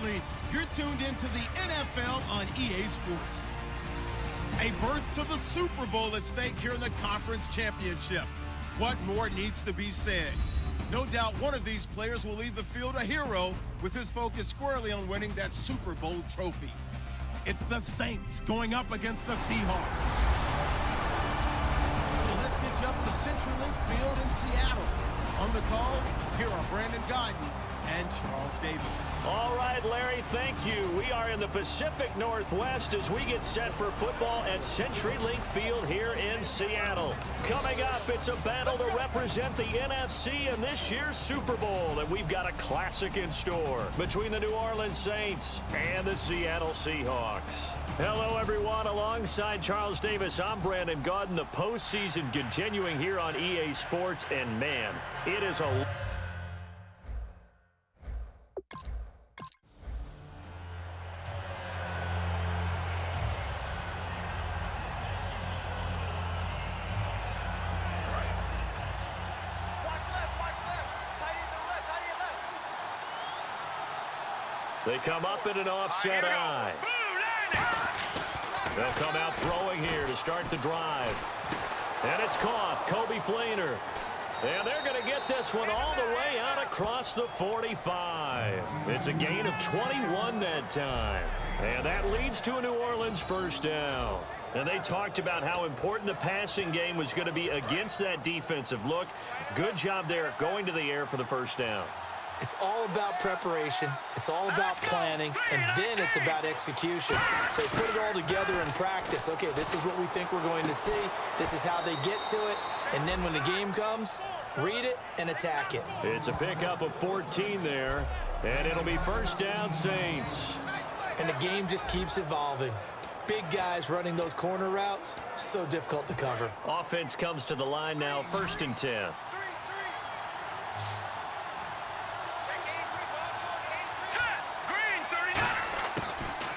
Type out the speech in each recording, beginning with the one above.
athlete. You're tuned into the NFL on EA Sports. A berth to the Super Bowl at stake here in the Conference Championship. What more needs to be said? No doubt one of these players will leave the field a hero with his focus squarely on winning that Super Bowl trophy. It's the Saints going up against the Seahawks. So let's get you up to CenturyLink Field in Seattle. On the call, here are Brandon Gaudin and Charles Davis. All right, Larry, thank you. We are in the Pacific Northwest as we get set for football at CenturyLink Field here in Seattle. Coming up, it's a battle to represent the NFC in this year's Super Bowl, and we've got a classic in store between the New Orleans Saints and the Seattle Seahawks. Hello, everyone. Alongside Charles Davis, I'm Brandon Gaudin. The postseason continuing here on EA Sports, and man, it is a... They come up in an offset eye. They'll come out throwing here to start the drive. And it's caught. Coby Fleener. And they're going to get this one all the way out across the 45. It's a gain of 21 that time. And that leads to a New Orleans first down. And they talked about how important the passing game was going to be against that defensive look. Good job there going to the air for the first down. It's all about preparation. It's all about planning. And then it's about execution. So put it all together in practice. Okay, this is what we think we're going to see. This is how they get to it. And then when the game comes, read it and attack it. It's a pickup of 14 there. And it'll be first down, Saints. And the game just keeps evolving. Big guys running those corner routes, so difficult to cover. Offense comes to the line now, 1st and 10.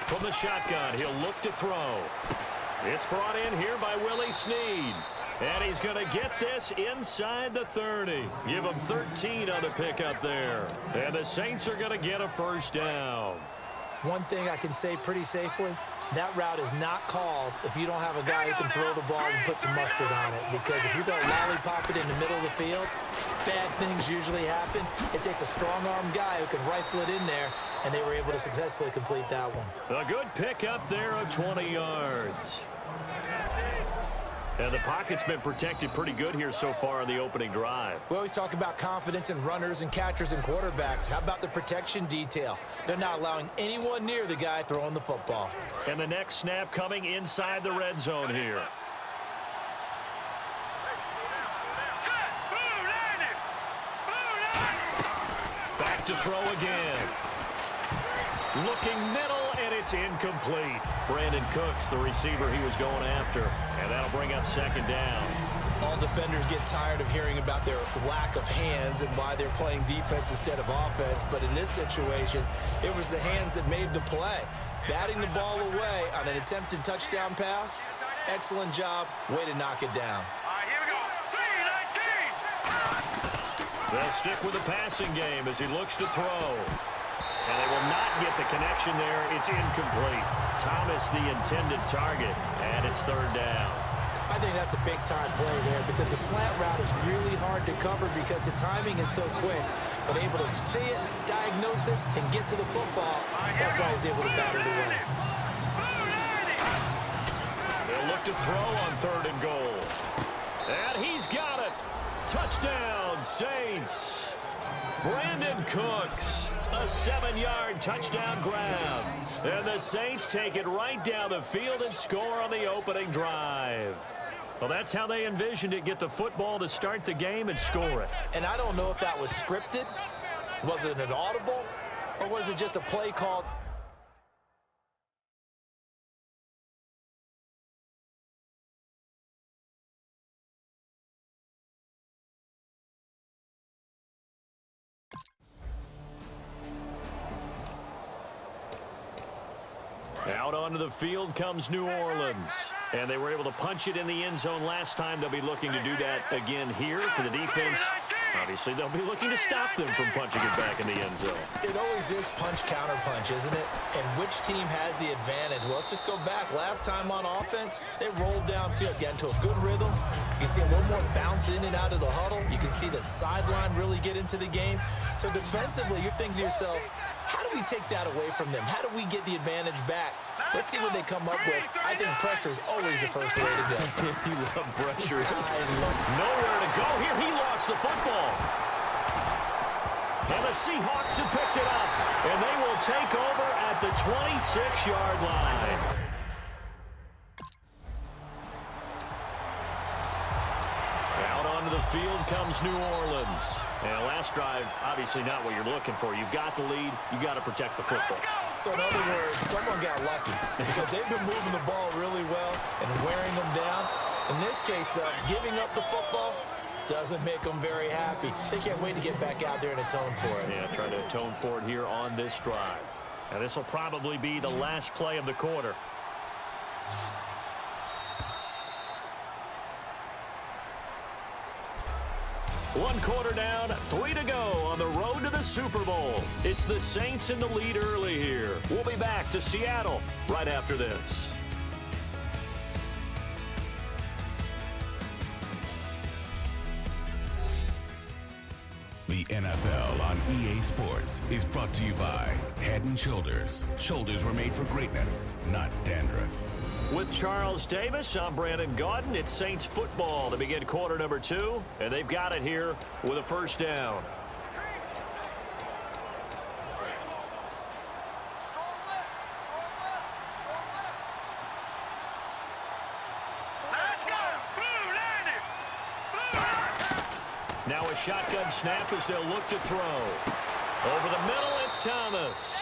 From the shotgun, he'll look to throw. It's brought in here by Willie Snead. And he's going to get this inside the 30. Give him 13 on the pickup there. And the Saints are going to get a first down. One thing I can say pretty safely, that route is not called if you don't have a guy who can throw the ball and put some mustard on it. Because if you're going to lollipop it in the middle of the field, bad things usually happen. It takes a strong-armed guy who can rifle it in there, and they were able to successfully complete that one. A good pickup there of 20 yards. And the pocket's been protected pretty good here so far on the opening drive. We always talk about confidence in runners and catchers and quarterbacks. How about the protection detail? They're not allowing anyone near the guy throwing the football. And the next snap coming inside the red zone here. Back to throw again. Looking middle, and it's incomplete. Brandon Cooks, the receiver he was going after. And that'll bring up second down. All defenders get tired of hearing about their lack of hands and why they're playing defense instead of offense. But in this situation, it was the hands that made the play. Batting the ball away on an attempted touchdown pass. Excellent job. Way to knock it down. They'll stick with the passing game as he looks to throw. And they will not get the connection there. It's incomplete. Thomas, the intended target, and it's third down. I think that's a big-time play there because the slant route is really hard to cover because the timing is so quick. But able to see it, diagnose it, and get to the football, that's why he was able to bat it away. They'll look to throw on 3rd and goal. And he's got it. Touchdown, Saints. Brandon Cooks. A 7-yard touchdown grab. And the Saints take it right down the field and score on the opening drive. Well, that's how they envisioned it. Get the football to start the game and score it. And I don't know if that was scripted. Was it an audible? Or was it just a play called? Out onto the field comes New Orleans. And they were able to punch it in the end zone last time. They'll be looking to do that again here for the defense Obviously, they'll be looking to stop them from punching it back in the end zone. It always is punch-counter-punch, isn't it? And which team has the advantage? Well, let's just go back. Last time on offense, they rolled downfield, got into a good rhythm. You can see a little more bounce in and out of the huddle. You can see the sideline really get into the game. So defensively, you're thinking to yourself, how do we take that away from them? How do we get the advantage back? Let's see what they come up with. I think pressure is always the first way to go. You love pressure. Nowhere to go here. He lost the football. And the Seahawks have picked it up. And they will take over at the 26-yard line. Out onto the field comes New Orleans. And last drive, obviously not what you're looking for. You've got the lead. You've got to protect the football. So in other words, someone got lucky because they've been moving the ball really well and wearing them down. In this case, though, giving up the football doesn't make them very happy. They can't wait to get back out there and atone for it. Yeah, try to atone for it here on this drive. Now, this will probably be the last play of the quarter. One quarter down, 3 to go on the road to the Super Bowl. It's the Saints in the lead early here. We'll be back to Seattle right after this. The NFL on EA Sports is brought to you by Head & Shoulders. Shoulders were made for greatness, not dandruff. With Charles Davis, I'm Brandon Gaudin. It's Saints football to begin quarter number 2, and they've got it here with a first down. Now a shotgun snap as they'll look to throw. Over the middle, it's Thomas.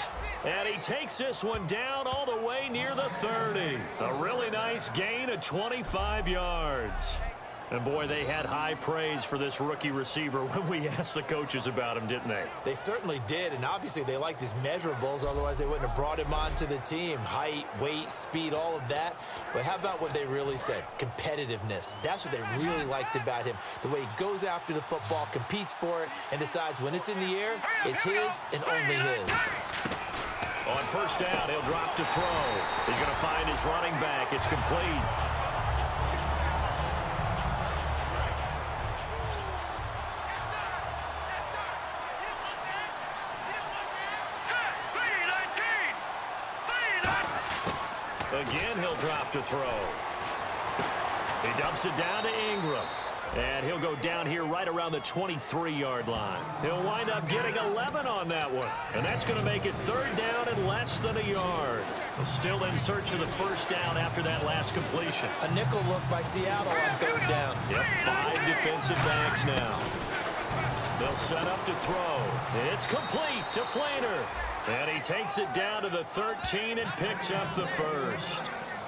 And he takes this one down all the way near the 30. A really nice gain of 25 yards. And, boy, they had high praise for this rookie receiver when we asked the coaches about him, didn't they? They certainly did, and obviously they liked his measurables. Otherwise, they wouldn't have brought him onto the team. Height, weight, speed, all of that. But how about what they really said? Competitiveness. That's what they really liked about him. The way he goes after the football, competes for it, and decides when it's in the air, it's his and only his. On first down, he'll drop to throw. He's going to find his running back. It's complete. Again, he'll drop to throw. He dumps it down to Ingram. And he'll go down here right around the 23-yard line. He'll wind up getting 11 on that one. And that's going to make it third down and less than a yard. Still in search of the first down after that last completion. A nickel look by Seattle on third down. Yep, 5 defensive backs now. They'll set up to throw. It's complete to Flainer. And he takes it down to the 13 and picks up the first.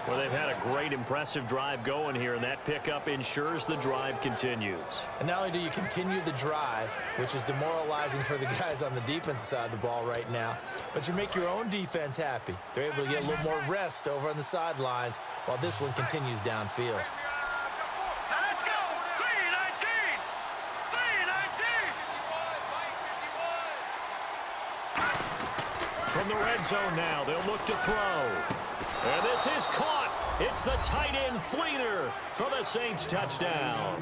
Well, they've had a great, impressive drive going here, and that pickup ensures the drive continues. And not only do you continue the drive, which is demoralizing for the guys on the defensive side of the ball right now, but you make your own defense happy. They're able to get a little more rest over on the sidelines while this one continues downfield. Let's go! 319! 319! From the red zone now, they'll look to throw. And this is caught. It's the tight end, Fleener, for the Saints touchdown.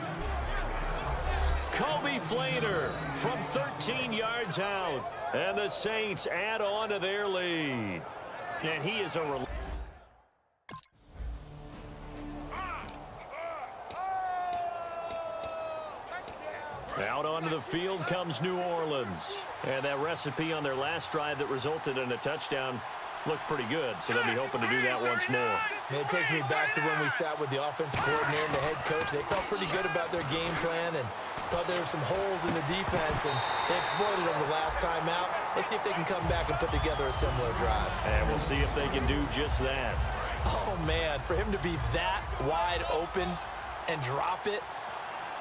Kobe Fleener from 13 yards out. And the Saints add on to their lead. And he is a... Out onto the field comes New Orleans. And that recipe on their last drive that resulted in a touchdown looked pretty good, so they'll be hoping to do that once more. It takes me back to when we sat with the offensive coordinator and the head coach. They felt pretty good about their game plan and thought there were some holes in the defense, and they exploited them the last time out. Let's see if they can come back and put together a similar drive. And we'll see if they can do just that. Oh, man, for him to be that wide open and drop it,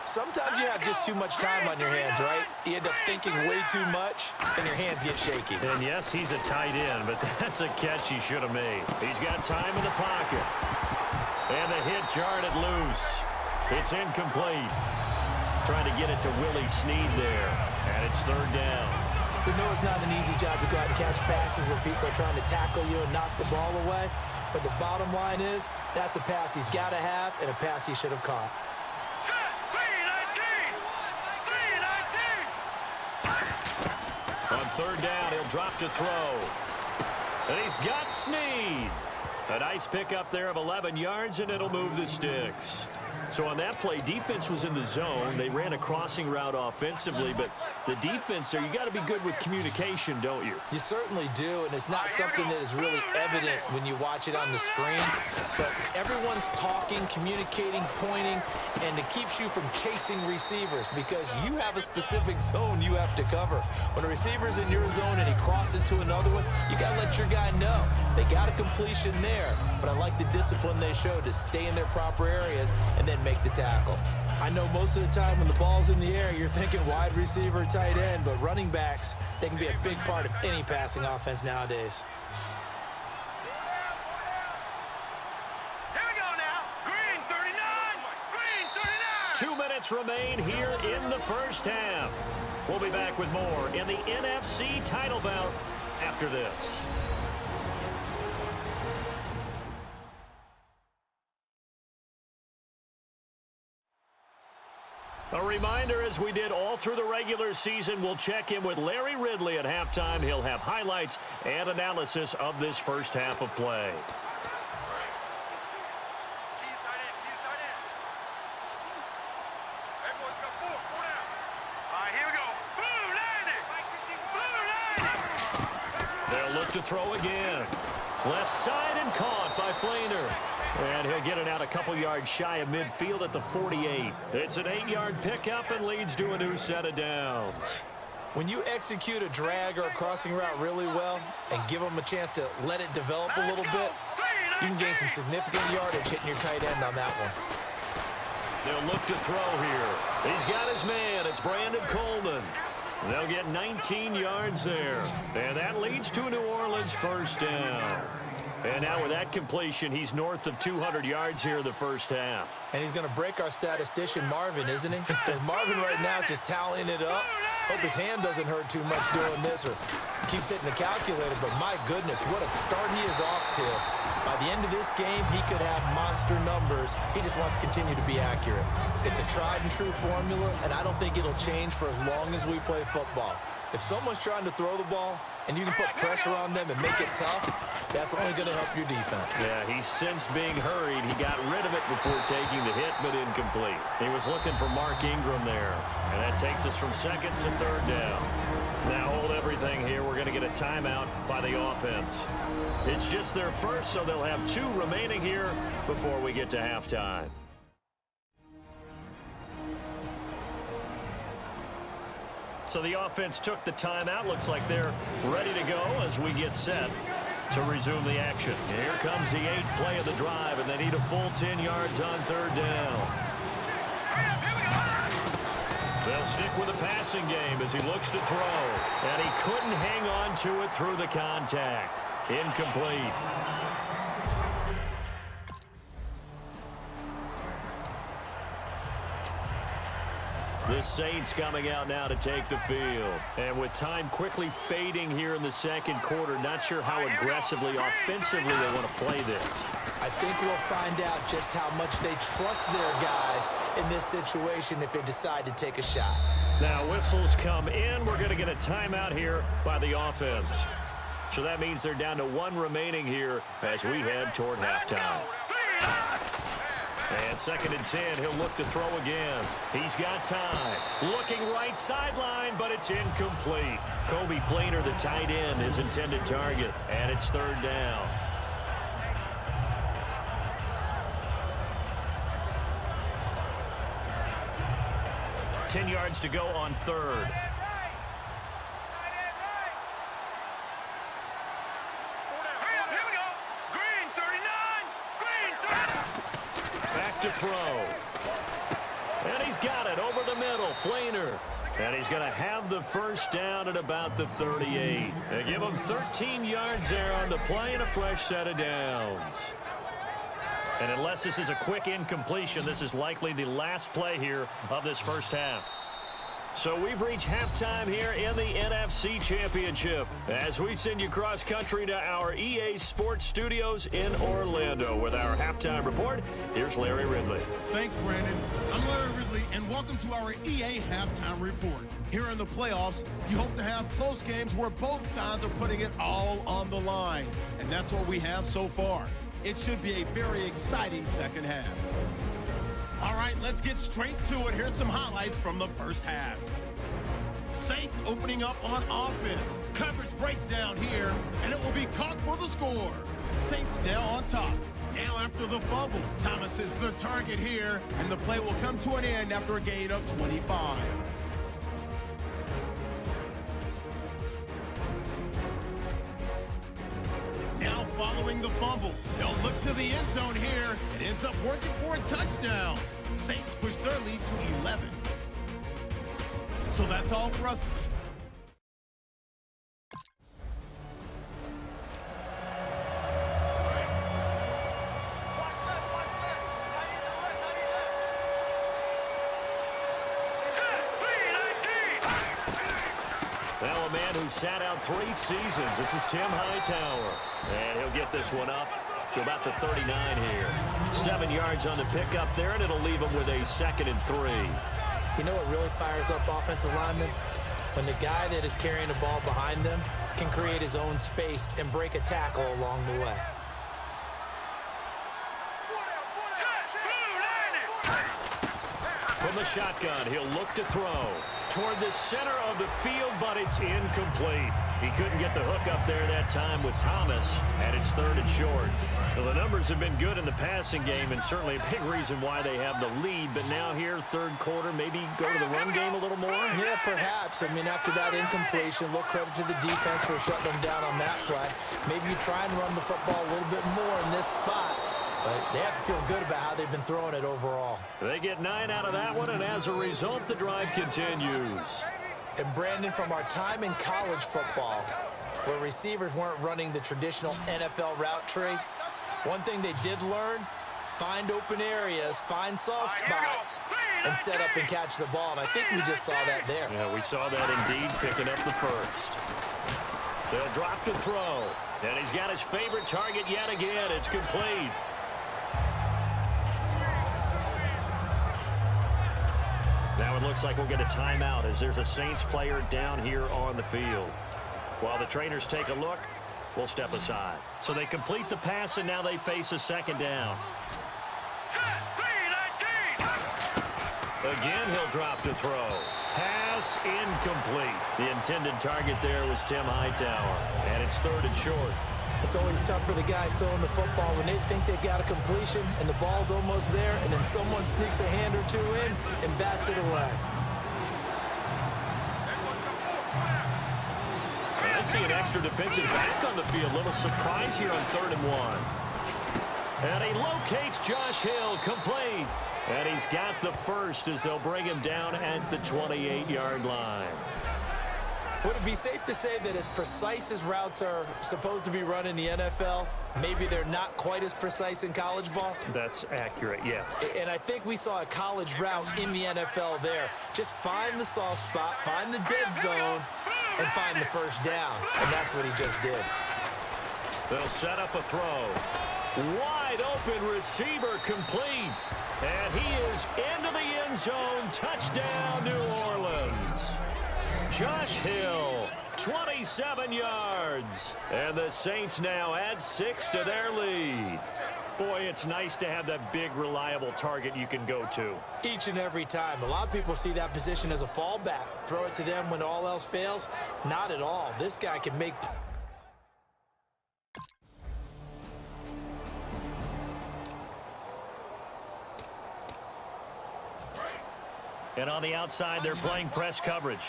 sometimes you have just too much time on your hands, right? You end up thinking way too much, and your hands get shaky. And yes, he's a tight end, but that's a catch he should have made. He's got time in the pocket. And the hit jarred it loose. It's incomplete. Trying to get it to Willie Snead there. And it's third down. We know it's not an easy job to go out and catch passes where people are trying to tackle you and knock the ball away. But the bottom line is, that's a pass he's got to have and a pass he should have caught. Set. 3-19. 3-19. On third down, he'll drop to throw. And he's got Snead. A nice pickup there of 11 yards, and it'll move the sticks. So on that play, defense was in the zone. They ran a crossing route offensively, but the defense there, you got to be good with communication, don't you? You certainly do, and it's not something that is really evident when you watch it on the screen. But everyone's talking, communicating, pointing, and it keeps you from chasing receivers because you have a specific zone you have to cover. When a receiver's in your zone and he crosses to another one, you got to let your guy know. They got a completion there, but I like the discipline they showed to stay in their proper areas and then make the tackle. I know most of the time when the ball's in the air, you're thinking wide receiver, tight end, but running backs, they can be a big part of any passing offense nowadays. Here we go now. Green 39. Green 39. 2 minutes remain here in the first half. We'll be back with more in the NFC title bout after this. A reminder, as we did all through the regular season, we'll check in with Larry Ridley at halftime. He'll have highlights and analysis of this first half of play. Here we go. Blue 90. They'll look to throw again. Left side and caught by Flainer. And he'll get it out a couple yards shy of midfield at the 48. It's an 8-yard pickup and leads to a new set of downs. When you execute a drag or a crossing route really well and give them a chance to let it develop a little bit, you can gain some significant yardage hitting your tight end on that one. They'll look to throw here. He's got his man. It's Brandon Coleman. They'll get 19 yards there. And that leads to a New Orleans first down. And now with that completion, he's north of 200 yards here in the first half. And he's going to break our statistician Marvin, isn't he? Because Marvin right now is just tallying it up. Hope his hand doesn't hurt too much doing this or keeps hitting the calculator. But my goodness, what a start he is off to. By the end of this game, he could have monster numbers. He just wants to continue to be accurate. It's a tried and true formula, and I don't think it'll change for as long as we play football. If someone's trying to throw the ball and you can put pressure on them and make it tough, that's only going to help your defense. Yeah, he's since being hurried. He got rid of it before taking the hit, but incomplete. He was looking for Mark Ingram there, and that takes us from second to third down. Now hold everything here. We're going to get a timeout by the offense. It's just their first, so they'll have 2 remaining here before we get to halftime. So the offense took the timeout. Looks like they're ready to go as we get set to resume the action. Here comes the 8th play of the drive, and they need a full 10 yards on third down. They'll stick with the passing game as he looks to throw, and he couldn't hang on to it through the contact. Incomplete. The Saints coming out now to take the field. And with time quickly fading here in the second quarter, not sure how aggressively, offensively they want to play this. I think we'll find out just how much they trust their guys in this situation if they decide to take a shot. Now whistles come in. We're going to get a timeout here by the offense. So that means they're down to 1 remaining here as we head toward halftime. And second and 10, he'll look to throw again. He's got time. Looking right sideline, but it's incomplete. Kobe Flainer, the tight end, his intended target. And it's third down. Ten yards to go on third. To throw. And he's got it over the middle. Flainer. And he's going to have the first down at about the 38. They give him 13 yards there on the play and a fresh set of downs. And unless this is a quick incompletion, this is likely the last play here of this first half. So we've reached halftime here in the NFC Championship as we send you cross-country to our EA Sports Studios in Orlando with our halftime report. Here's Larry Ridley. Thanks, Brandon. I'm Larry Ridley, and welcome to our EA Halftime Report. Here in the playoffs, you hope to have close games where both sides are putting it all on the line. And that's what we have so far. It should be a very exciting second half. All right, let's get straight to it. Here's some highlights from the first half. Saints opening up on offense. Coverage breaks down here, and it will be caught for the score. Saints now on top. Now after the fumble, Thomas is the target here, and the play will come to an end after a gain of 25. Now following the fumble, they'll look to the end zone here. It ends up working for a touchdown. Saints push their lead to 11. So that's all for us. Now a man who sat out 3 seasons. This is Tim Hightower. And he'll get this one up to about the 39 here. 7 yards on the pickup there, and it'll leave him with a 2nd and 3. You know what really fires up offensive linemen? When the guy that is carrying the ball behind them can create his own space and break a tackle along the way. From the shotgun, he'll look to throw toward the center of the field, but it's incomplete. He couldn't get the hook up there that time with Thomas, and it's 3rd and short. Well, the numbers have been good in the passing game, and certainly a big reason why they have the lead. But now here, 3rd quarter, maybe go to the run game a little more? Yeah, perhaps. I mean, after that incompletion, a little credit to the defense for shutting them down on that play. Maybe you try and run the football a little bit more in this spot. But they have to feel good about how they've been throwing it overall. They get 9 out of that one, and as a result, the drive continues. And Brandon, from our time in college football, where receivers weren't running the traditional NFL route tree, one thing they did learn, find open areas, find soft spots, and set up and catch the ball. And I think we just saw that there. Yeah, we saw that indeed, picking up the first. They'll drop to throw, and he's got his favorite target yet again. It's complete. Now it looks like we'll get a timeout as there's a Saints player down here on the field. While the trainers take a look, we'll step aside. So they complete the pass, and now they face a 2nd down. Again, he'll drop to throw. Pass incomplete. The intended target there was Tim Hightower, and it's 3rd and short. It's always tough for the guys throwing the football when they think they've got a completion and the ball's almost there, and then someone sneaks a hand or two in and bats it away. I see an extra defensive back on the field. Little surprise here on 3rd and 1. And he locates Josh Hill, complete. And he's got the first as they'll bring him down at the 28-yard line. Would it be safe to say that as precise as routes are supposed to be run in the NFL, maybe they're not quite as precise in college ball? That's accurate, yeah. And I think we saw a college route in the NFL there. Just find the soft spot, find the dead zone, and find the first down. And that's what he just did. They'll set up a throw. Wide open receiver, complete. And he is into the end zone. Touchdown, New Orleans. Josh Hill, 27 yards. And the Saints now add 6 to their lead. Boy, it's nice to have that big, reliable target you can go to. Each and every time. A lot of people see that position as a fallback. Throw it to them when all else fails. Not at all. This guy can make... And on the outside, they're playing press coverage.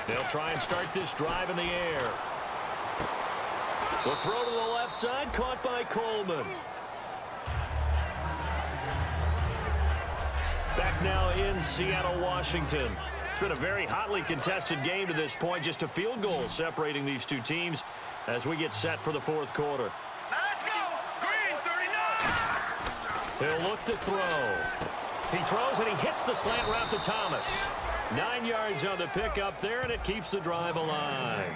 They'll try and start this drive in the air. The throw to the left side, caught by Coleman. Back now in Seattle, Washington. It's been a very hotly contested game to this point. Just a field goal separating these two teams as we get set for the fourth quarter. Now let's go. Green 39. He'll look to throw. He throws and he hits the slant route to Thomas. 9 yards on the pickup there, and it keeps the drive alive.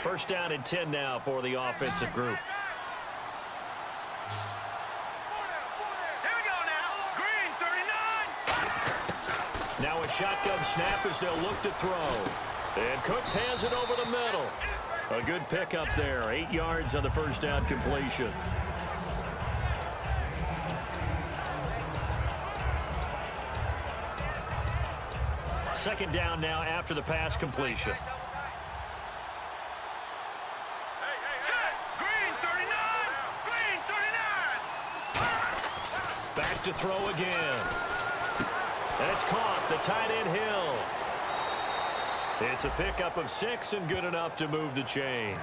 First down and 10 now for the offensive group. Here we go now. Green 39. Now a shotgun snap as they'll look to throw. And Cooks has it over the middle. A good pickup there. 8 yards on the first down completion. Second down now after the pass completion. Green 39. Green 39. Back to throw again. And it's caught. The tight end Hill. It's a pickup of 6 and good enough to move the chains.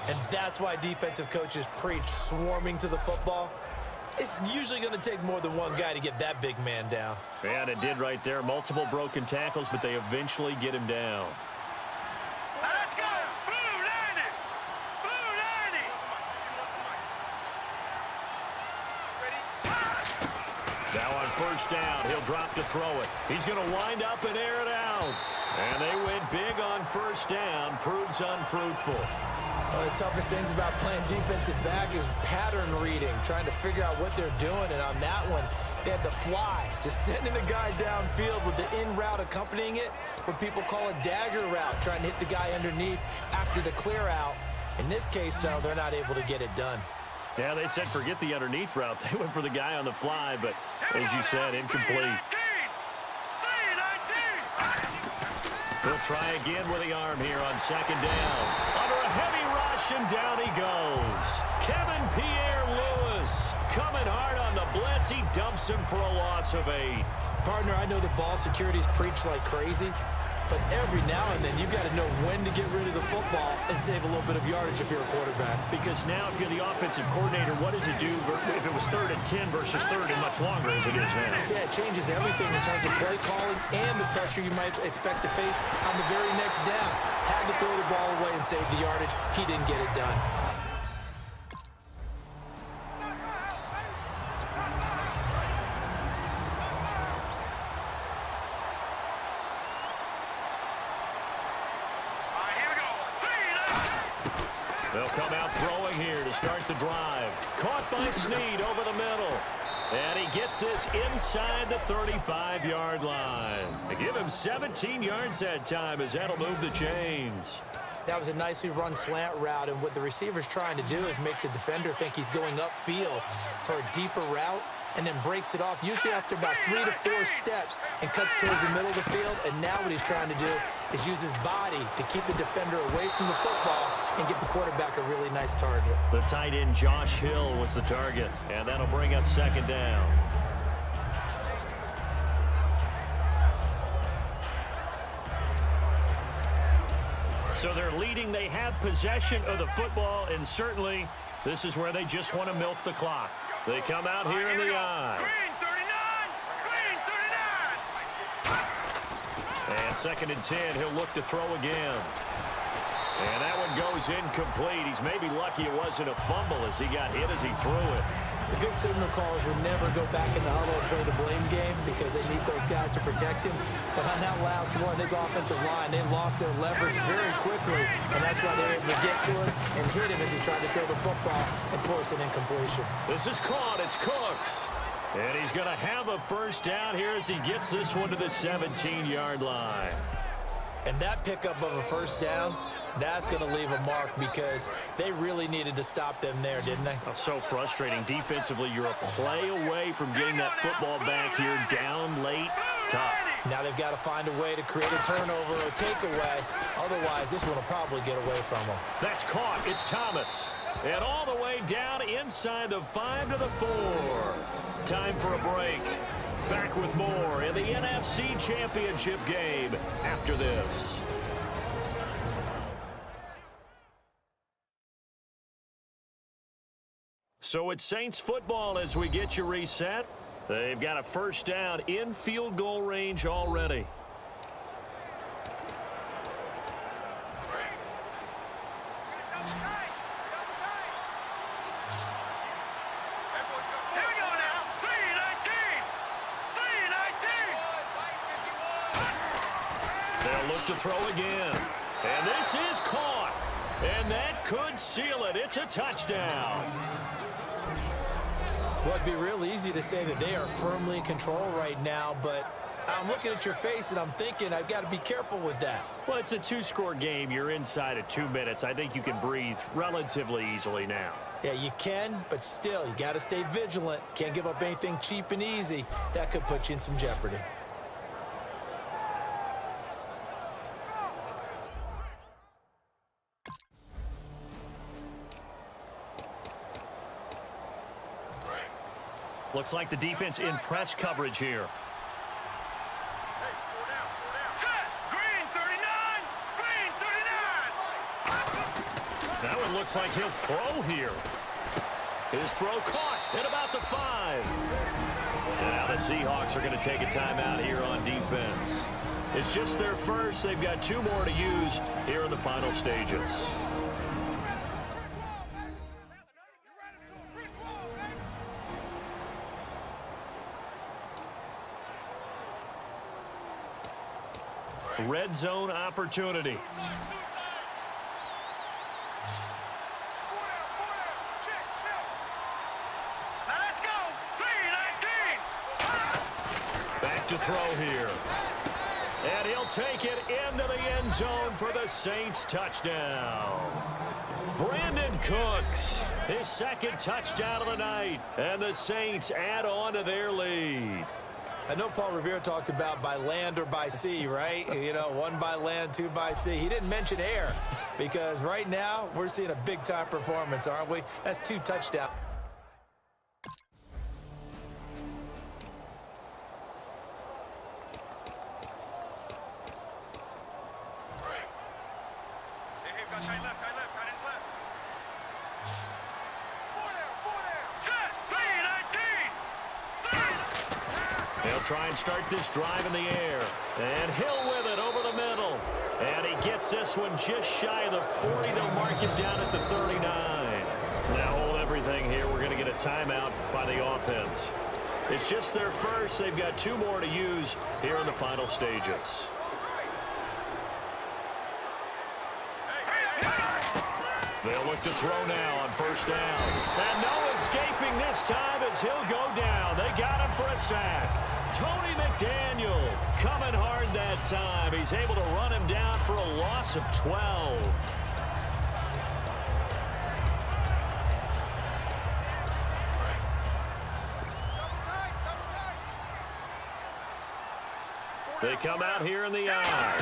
And that's why defensive coaches preach swarming to the football. It's usually going to take more than one guy to get that big man down. And it did right there. Multiple broken tackles, but they eventually get him down. Now let's go. Blue 90. Blue 90. Now on first down, he'll drop to throw it. He's going to wind up and air it out. And they went big on first down. Proves unfruitful. One of the toughest things about playing defensive back is pattern reading, trying to figure out what they're doing. And on that one, they had the fly, just sending a guy downfield with the in route accompanying it, what people call a dagger route, trying to hit the guy underneath after the clear out. In this case, though, they're not able to get it done. Yeah, they said forget the underneath route. They went for the guy on the fly, but as you said, incomplete. He'll try again with the arm here on second down. Under a heavy rush, and down he goes. Kevin Pierre-Louis coming hard on the blitz. He dumps him for a loss of 8. Partner, I know the ball security's preached like crazy, but every now and then you've got to know when to get rid of the football and save a little bit of yardage if you're a quarterback. Because now if you're the offensive coordinator, what does it do if it was 3rd and 10 versus 3rd and much longer as it is now? Yeah, it changes everything in terms of play calling and the pressure you might expect to face on the very next down. Had to throw the ball away and save the yardage. He didn't get it done. They'll come out throwing here to start the drive. Caught by Snead over the middle. And he gets this inside the 35-yard line. They give him 17 yards that time as that'll move the chains. That was a nicely run slant route, and what the receiver's trying to do is make the defender think he's going upfield for a deeper route and then breaks it off, usually after about 3 to 4 steps, and cuts towards the middle of the field. And now what he's trying to do is use his body to keep the defender away from the football and get the quarterback a really nice target. The tight end Josh Hill was the target, and that'll bring up second down. So they're leading. They have possession of the football, and certainly this is where they just want to milk the clock. They come out here in the eye. Green 39. Green 39. And second and 10, he'll look to throw again. And that one goes incomplete. He's maybe lucky it wasn't a fumble as he got hit as he threw it. The good signal callers would never go back in the huddle and play the blame game because they need those guys to protect him. But on that last one, his offensive line, they lost their leverage very quickly, and that's why they were able to get to him and hit him as he tried to throw the football and force an incompletion. This is caught. It's Cooks. And he's going to have a first down here as he gets this one to the 17-yard line. And that pickup of a first down, that's going to leave a mark because they really needed to stop them there, didn't they? Oh, so frustrating. Defensively, you're a play away from getting that football back here down late. Tough. Now they've got to find a way to create a turnover or takeaway. Otherwise, this one will probably get away from them. That's caught. It's Thomas. And all the way down inside the 5 to the 4. Time for a break. Back with more in the NFC Championship game after this. So it's Saints football as we get you reset. They've got a first down in field goal range already. Here we go now. 3-19. 3-19. They'll look to throw again. And this is caught. And that could seal it. It's a touchdown. Well, it'd be real easy to say that they are firmly in control right now, but I'm looking at your face and I'm thinking I've got to be careful with that. Well, it's a two-score game. You're inside of 2 minutes. I think you can breathe relatively easily now. Yeah, you can, but still, you got to stay vigilant. Can't give up anything cheap and easy. That could put you in some jeopardy. Looks like the defense in press coverage here. Set. Green 39. Green 39. Now it looks like he'll throw here. His throw caught at about the 5. And now the Seahawks are going to take a timeout here on defense. It's just their first. They've got 2 more to use here in the final stages. Red zone opportunity. Now let's go. 3-19. Back to throw here. And he'll take it into the end zone for the Saints touchdown. Brandon Cooks, his second touchdown of the night. And the Saints add on to their lead. I know Paul Revere talked about by land or by sea, right? You know, 1 by land, 2 by sea. He didn't mention air because right now we're seeing a big-time performance, aren't we? That's 2 touchdowns. Set. 3-19. They'll try and start this drive in the air. And Hill with it over the middle. And he gets this one just shy of the 40. They'll mark him down at the 39. Now hold everything here. We're going to get a timeout by the offense. It's just their first. They've got 2 more to use here in the final stages. They'll look to throw now on first down. And no escaping this time as he'll go down. They got him for a sack. Tony McDaniel coming hard that time. He's able to run him down for a loss of 12. They come out here in the eye.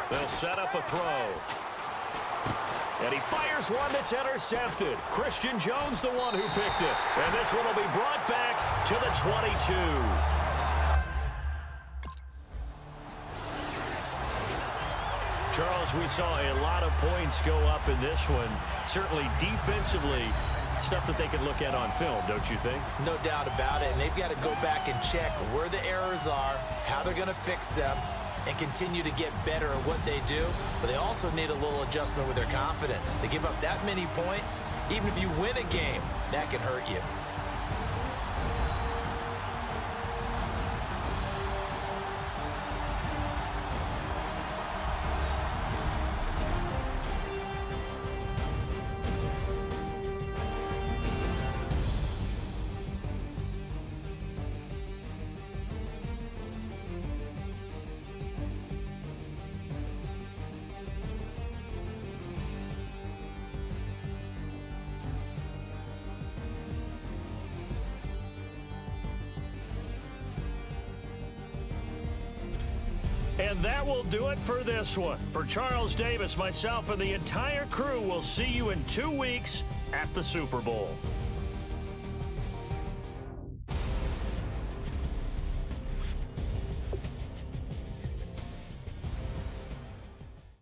They'll set up a throw. And he fires one that's intercepted. Christian Jones, the one who picked it. And this one will be brought back to the 22. Charles, we saw a lot of points go up in this one. Certainly defensively, stuff that they can look at on film, don't you think? No doubt about it. And they've got to go back and check where the errors are, how they're going to fix them, and continue to get better at what they do. But they also need a little adjustment with their confidence. To give up that many points, even if you win a game, that can hurt you. And that will do it for this one. For Charles Davis, myself, and the entire crew, will see you in 2 weeks at the Super Bowl.